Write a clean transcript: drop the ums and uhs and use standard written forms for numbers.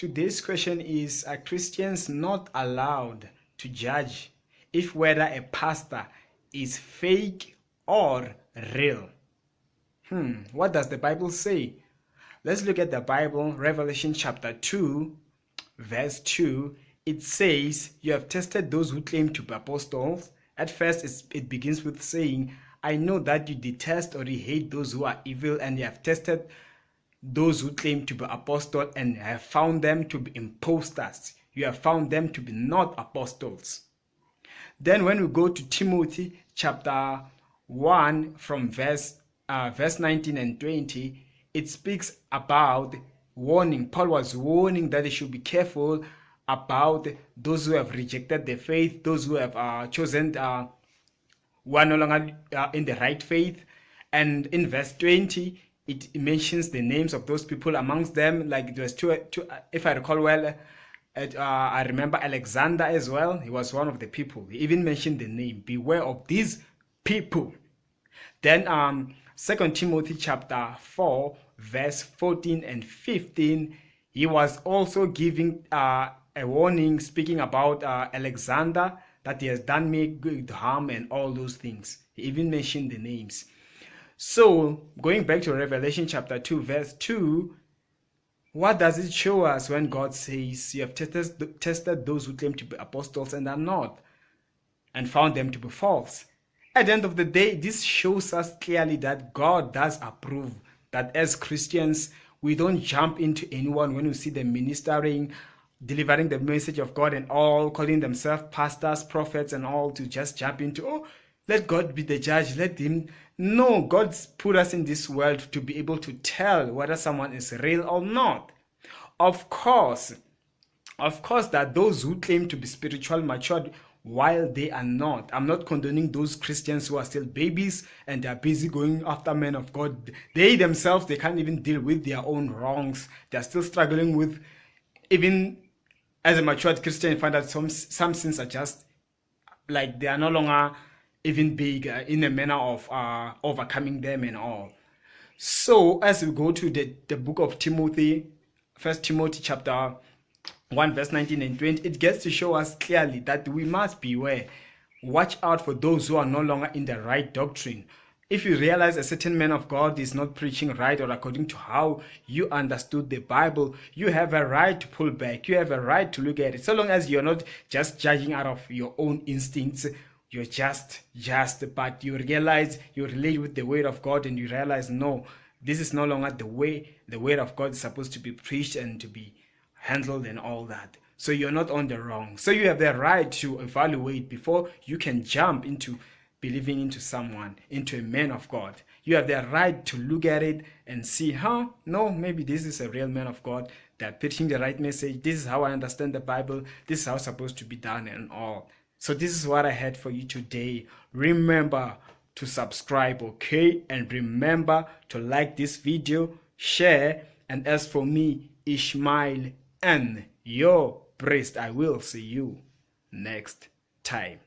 Today's question is, are Christians not allowed to judge if whether a pastor is fake or real? What does the Bible say? Let's look at the Bible. Revelation chapter 2, verse 2. It says, you have tested those who claim to be apostles. At first, it begins with saying, I know that you detest or you hate those who are evil, and you have tested those who claim to be apostles and have found them to be impostors. You have found them to be not apostles. Then when we go to Timothy chapter 1 from verse 19 and 20, it speaks about warning. Paul was warning that they should be careful about those who have rejected the faith, those who have chosen who are no longer in the right faith. And in verse 20, it mentions the names of those people. Amongst them, like there was two if I recall well, I remember Alexander as well. He was one of the people. He even mentioned the name. Beware of these people. Then 2 Timothy chapter 4, verse 14 and 15, he was also giving a warning, speaking about Alexander, that he has done me good harm and all those things. He even mentioned the names. So, going back to Revelation chapter 2, verse 2, what does it show us when God says, you have tested those who claim to be apostles and are not, and found them to be false? At the end of the day, this shows us clearly that God does approve that as Christians, we don't jump into anyone when we see them ministering, delivering the message of God and all, calling themselves pastors, prophets and all, to just jump into, oh, let God be the judge, let him. No, God's put us in this world to be able to tell whether someone is real or not. Of course, that those who claim to be spiritual matured while they are not. I'm not condoning those Christians who are still babies and they are busy going after men of God. They themselves, they can't even deal with their own wrongs. They are still struggling with, even as a matured Christian, you find that some sins are just like they are no longer even big in a manner of overcoming them and all. So as we go to the book of Timothy, 1 Timothy chapter 1 verse 19 and 20, it gets to show us clearly that we must beware. Watch out for those who are no longer in the right doctrine. If you realize a certain man of God is not preaching right or according to how you understood the Bible, you have a right to pull back. You have a right to look at it. So long as you're not just judging out of your own instincts, you're just, but you realize, you relate with the word of God and you realize, no, this is no longer the way the word of God is supposed to be preached and to be handled and all that. So you're not on the wrong. So you have the right to evaluate before you can jump into believing into someone, into a man of God. You have the right to look at it and see, no, maybe this is a real man of God. They're preaching the right message. This is how I understand the Bible. This is how it's supposed to be done and all. So this is what I had for you today. Remember to subscribe, okay? And remember to like this video, share. And as for me, Ishmael and your priest, I will see you next time.